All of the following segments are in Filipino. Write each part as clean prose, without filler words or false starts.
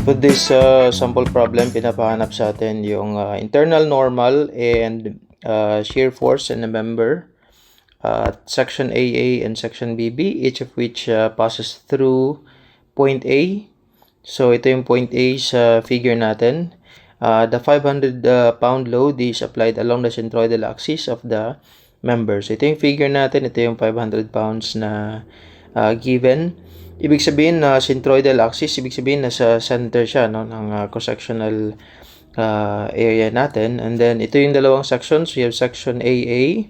For this sample problem, pinapahanap sa atin yung internal normal and shear force in a member at section AA and section BB, each of which passes through point A. So ito yung point A sa figure natin. The 500 pound load is applied along the centroidal axis of the member. So ito yung figure natin, ito yung 500 pounds na given. Ibig sabihin na centroidal axis, ibig sabihin nasa center siya ng cross-sectional area natin. And then ito yung dalawang sections. We have section AA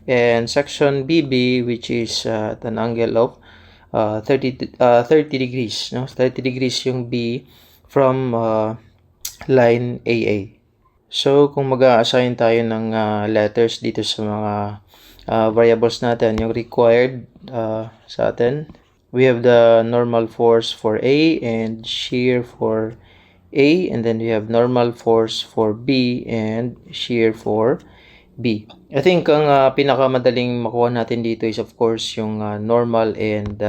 and section BB, which is at an angle of 30 degrees. 30 degrees yung B from line AA. So kung mag-a-assign tayo ng letters dito sa mga variables natin, yung required sa atin, we have the normal force for A and shear for A, and then we have normal force for B and shear for B. I think ang pinakamadaling makuha natin dito is of course yung normal and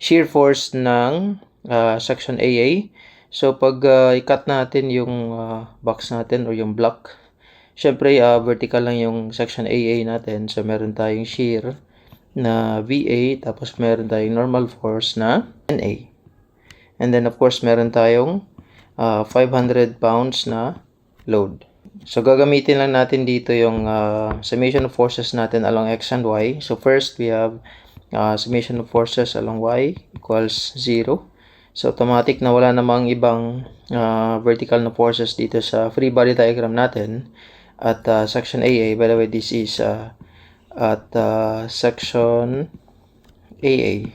shear force ng section AA. So pag i-cut natin yung box natin or yung block, syempre vertical lang yung section AA natin. So meron tayong shear na VA, tapos meron tayong normal force na NA. And then of course meron tayong 500 pounds na load. So gagamitin lang natin dito yung summation of forces natin along X and Y. So first we have summation of forces along Y equals 0. So automatic na wala namang ibang vertical na forces dito sa free body diagram natin at section AA. By the way, this is at section AA.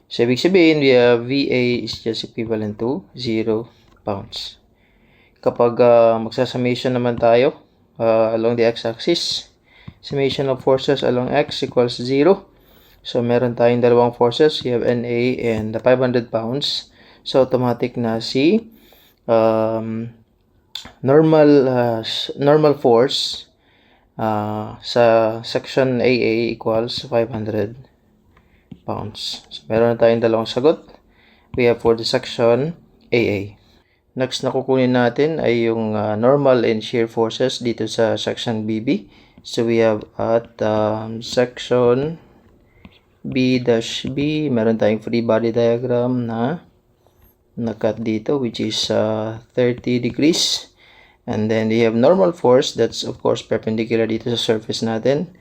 So ibig sabihin, we have VA is just equivalent to 0 pounds. Kapag magsasummation naman tayo along the x-axis, summation of forces along x equals 0. So meron tayong dalawang forces, we have NA and the 500 pounds. So automatic na si normal force sa section AA equals 500 pounds. So, meron na tayong dalawang sagot. We have for the section AA. Next na kukunin natin ay yung normal and shear forces dito sa section BB. So we have at section B-B, meron tayong free body diagram na nakat dito which is 30 degrees. And then we have normal force, that's of course perpendicular dito sa surface natin.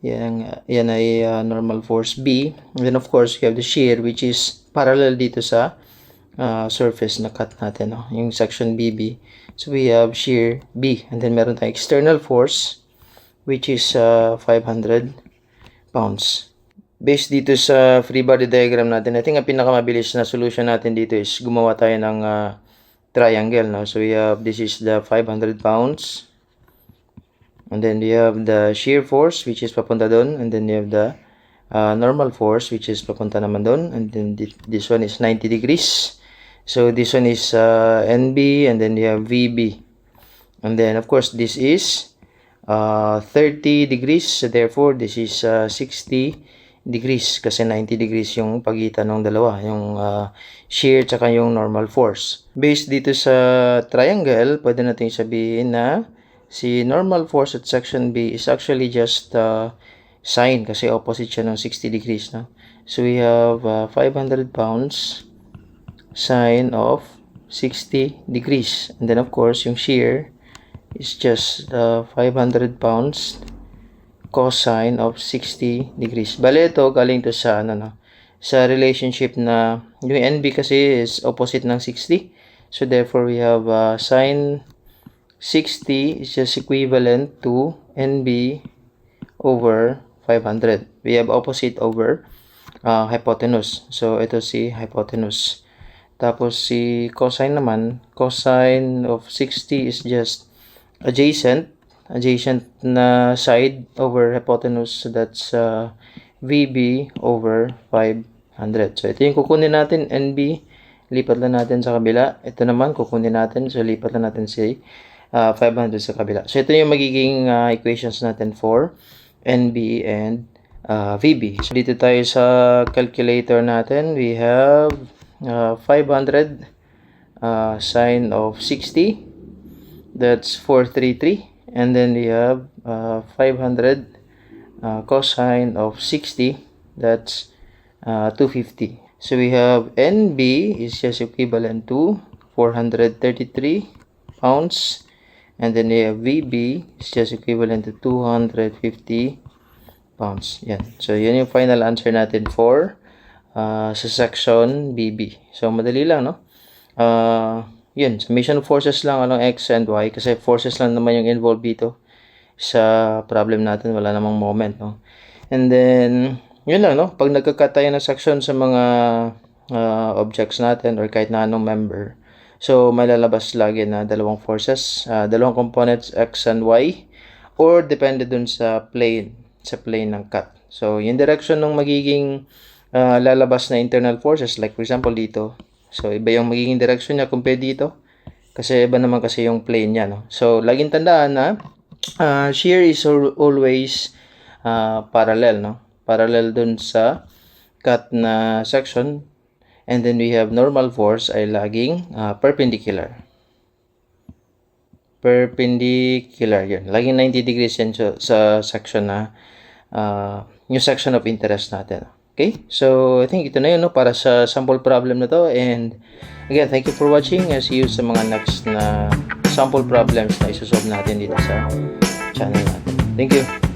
Yan ay normal force B. And then of course we have the shear which is parallel dito sa surface na cut natin, yung section BB. So we have shear B. And then meron tayong external force which is 500 pounds. Based dito sa free body diagram natin, I think ang pinakamabilis na solution natin dito is gumawa tayo ng triangle. So we have, this is the 500 pounds. And then we have the shear force which is papunta doon. And then we have the normal force which is papunta naman doon. And then this one is 90 degrees. So this one is NB, and then we have VB. And then of course this is 30 degrees. So therefore this is 60 degrees kasi 90 degrees yung pagitan ng dalawa, yung shear tsaka yung normal force. Based dito sa triangle, pwede natin sabihin na si normal force at section B is actually just sine kasi opposite siya ng 60 degrees. So we have 500 pounds sine of 60 degrees. And then of course yung shear is just 500 pounds cosine of 60 degrees. Bale, ito galing to sa sa relationship na yung NB kasi is opposite ng 60. So therefore we have sine 60 is just equivalent to NB over 500. We have opposite over hypotenuse. So ito si hypotenuse. Tapos si cosine naman, cosine of 60 is just adjacent na side over hypotenuse. So that's VB over 500. So ito yung kukunin natin, NB, lipat lang natin sa kabila. Ito naman kukunin natin, so lipat lang natin si 500 sa kabila. So ito yung magiging equations natin for NB and VB. So, dito tayo sa calculator natin. We have 500 sine of 60. That's 433. And then we have 500 cosine of 60. That's 250. So we have NB is just equivalent to 433 pounds. And then we have VB is just equivalent to 250 pounds. Yan. So, yun yung final answer natin for sa section BB. So, madali lang, no? Yun. Summation of forces lang along X and Y kasi forces lang naman yung involved dito sa problem natin. Wala namang moment, no? And then, yun lang, no? Pag nagka-cut tayo ng section sa mga objects natin or kahit na anong member, so, may lalabas lagi na dalawang forces, dalawang components X and Y, or depende dun sa plane ng cut. So, yung direction ng magiging lalabas na internal forces, like for example dito, so iba yung magiging direction niya compared dito, kasi iba naman kasi yung plane niya, no? So, laging tandaan na shear is always parallel, no? Parallel dun sa cut na section. And then we have normal force ay laging perpendicular. Perpendicular yun. Laging 90 degrees yan sa section na yung section of interest natin. Okay? So, I think ito na yun, no, para sa sample problem na to. And again, thank you for watching. I'll see you sa mga next na sample problems na isosolve natin dito sa channel natin. Thank you.